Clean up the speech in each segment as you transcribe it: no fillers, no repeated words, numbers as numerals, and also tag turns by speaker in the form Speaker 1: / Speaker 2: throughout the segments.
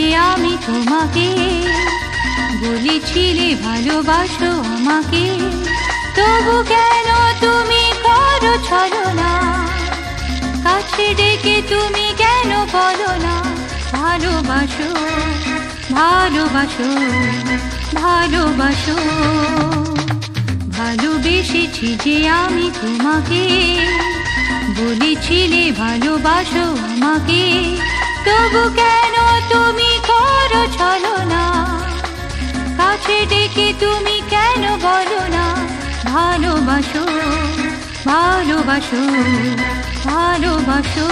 Speaker 1: যে আমি তোমাকে, বলেছিলে ভালোবাসো আমাকে, তবু কেন তুমি করো ছলনা? কাছে ডেকে তুমি কেন বলো না ভালোবাসো, ভালোবাসো, ভালোবাসো। ভালোবেসেছি যে আমি তোমাকে, বলেছিলে ভালোবাসো আমাকে, তবু কেন তুমি করো ছলনা? কাছে ডেকে তুমি কেন বলো না ভালোবাসো, ভালোবাসো, ভালোবাসো।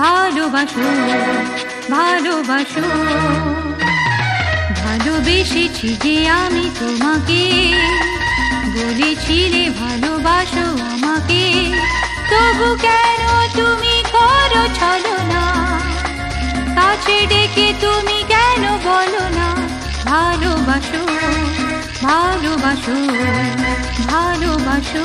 Speaker 1: ভালোবাসো, ভালোবাসো। ভালোবেসেছি যে আমি তোমাকে, বলেছিলে ভালোবাসো আমাকে, তবু কেন তুমি করো ছলনা? কাছে ডেকে তুমি কেন বলো না ভালোবাসো, ভালোবাসো, ভালোবাসো।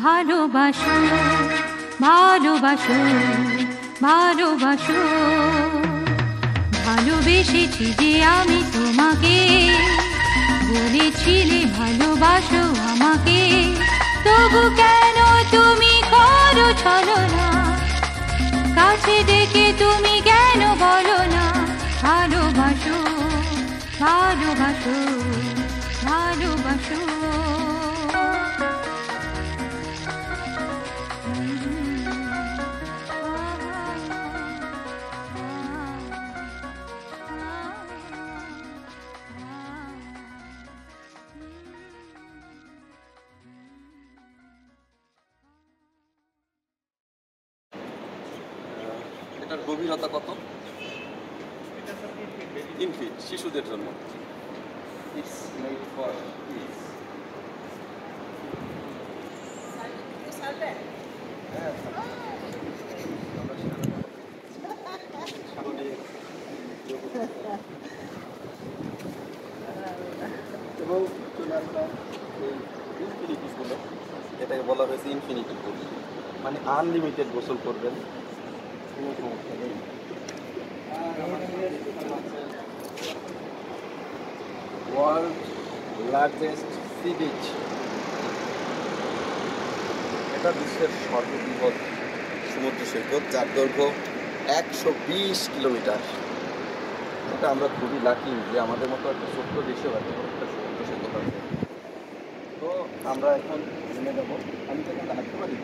Speaker 1: ভালোবাসো, ভালোবাসো, ভালোবাসো। ভালোবেসেছি যে আমি তোমাকে, বলেছিলে ভালোবাসো আমাকে, তবু কেন তুমি করো ছলনা? কাছে ডেকে তুমি কেন বলো না ভালোবাসো, ভালোবাসো, ভালোবাসো।
Speaker 2: এটার গভীরতা কত? 3 ফিট শিশুদের জন্য। It's made for kids. এবং ইনফিনিটি পুল, এটাকে বলা হয়েছে ইনফিনিটি পুল, মানে আনলিমিটেড গোসল করবেন, কোনো সমস্যা নেই। ওয়ার্ল্ড লার্জেস্ট সি বিচ, এটা বিশ্বের সর্ববৃহৎ সমুদ্র সৈকত, যার দৈর্ঘ্য 120 কিলোমিটার। এটা আমরা খুবই লাকি যে আমাদের মতো একটা ছোট্ট দেশেও এত বড় একটা সমুদ্র সৈকত আছে। তো আমরা এখন নেমে যাবো। আমি তো এখানটা হাঁটতে পারি।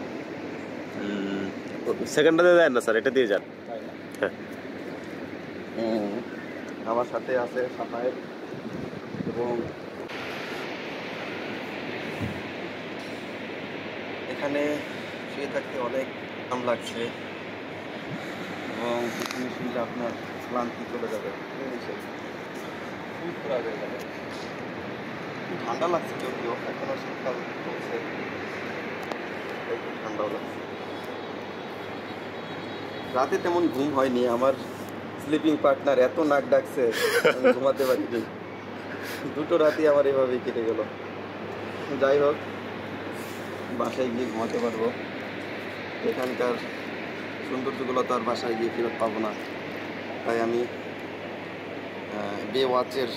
Speaker 3: সেকেন্ডটাতে যায় না স্যার, এটা দিয়ে যান।
Speaker 2: তাই না?
Speaker 3: হ্যাঁ।
Speaker 2: আমার সাথে আছে সাফায়েত এবং এখানে শুয়ে থাকতে অনেক আরাম লাগছে এবং এখানে শুনলে আপনার ক্লান্তি চলে যাবে, খুব খারাপ হয়ে যাবে। খুব ঠান্ডা লাগছে, যদিও এখনো শীতকাল চলছে, খুব ঠান্ডাও লাগছে। রাতে তেমন ঘুম হয়নি, আমার স্লিপিং পার্টনার এত নাক ডাকছে আমি ঘুমাতে পারিনি। দুটো রাতই আমার এভাবেই কেটে গেল। যাই হোক, বাসায় গিয়ে ঘুমাতে পারবো। এখানকার সৌন্দর্যগুলো তো আর বাসায় গিয়ে ফেরত পাবো না, তাই আমি বে ওয়াচের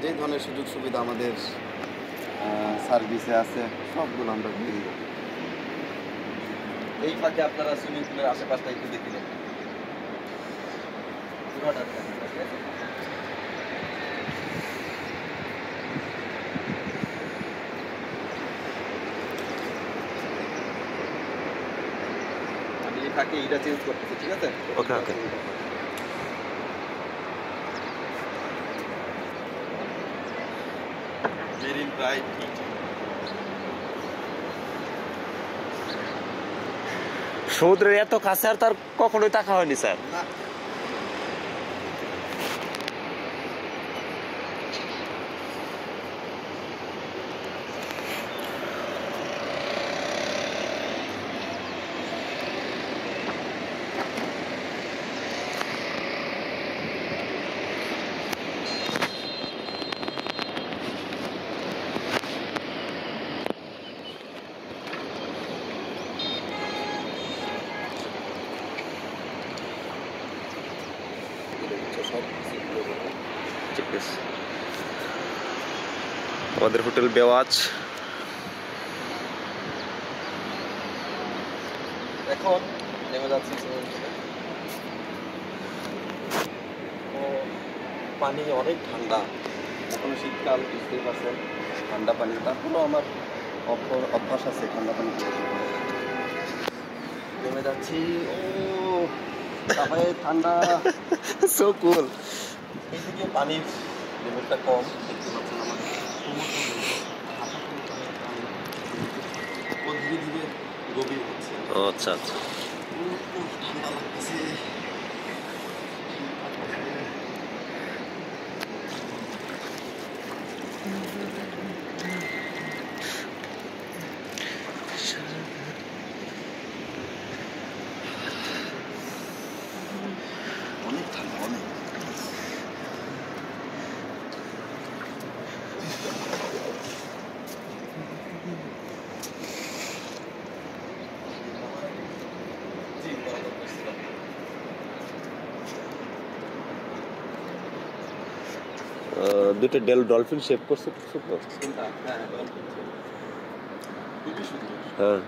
Speaker 2: যে ধরনের সুযোগ সুবিধা আমাদের সার্ভিসে আছে সবগুলো আমরা ঘুরে দিব। এই ফাঁকে আপনারা সুইমিং পুলের আশেপাশটা একটু দেখে নেন। পুরোটা দেখেন, ঠিক আছে? আমি এই ফাঁকে এইটা চেঞ্জ করতেছি, ঠিক আছে?
Speaker 3: ওকে ওকে।
Speaker 2: মেরিন ড্রাইভ
Speaker 3: সমুদ্রের এত কাছে আর তার কখনোই তাকা হয়নি স্যার।
Speaker 2: না,
Speaker 3: ঠিক আছে, আমাদের হোটেল বে ওয়াচ।
Speaker 2: এখন নেমে যাচ্ছি সুইমিং পুলে। ও পানি অনেক ঠান্ডা, এখন শীতকাল, বুঝতেই পারছেন, ঠান্ডা পানি। তারপরেও আমার অভ্যাস আছে ঠান্ডা পানি খেতে। নেমে যাচ্ছি। ও তারপরে ঠান্ডা,
Speaker 3: সো কুল।
Speaker 2: এইদিকে পানির লেভেলটা কম, দেখতে পাচ্ছেন আমার ও ধীরে ধীরে গভীর হচ্ছে।
Speaker 3: ও আচ্ছা আচ্ছা।
Speaker 2: ঠান্ডা লাগতেছে। অনেক ঠান্ডা, অনেক।
Speaker 3: দুটো ডলফিন শেপ করছে খুবই
Speaker 2: সুন্দর।
Speaker 3: হ্যাঁ।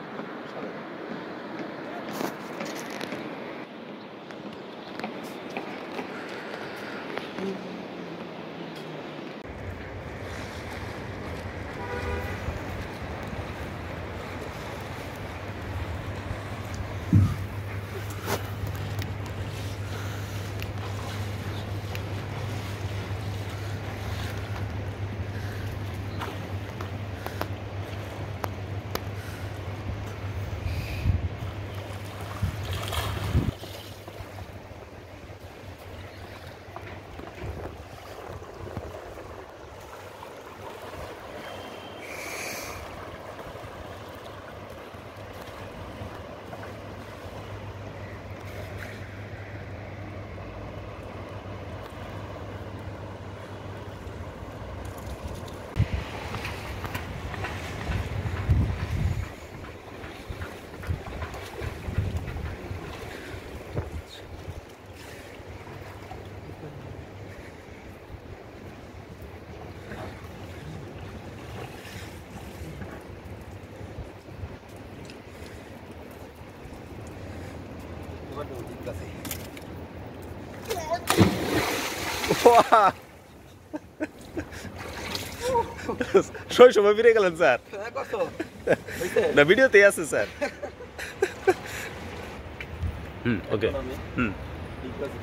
Speaker 3: Wow. শৈশবে ফিরে গেলেন স্যার
Speaker 2: হ্যাঁ, কত হইছে?
Speaker 3: না ভিডিওতেই আছে স্যার ওকে
Speaker 2: এখন আমি
Speaker 3: হুম
Speaker 2: ঠিক আছে।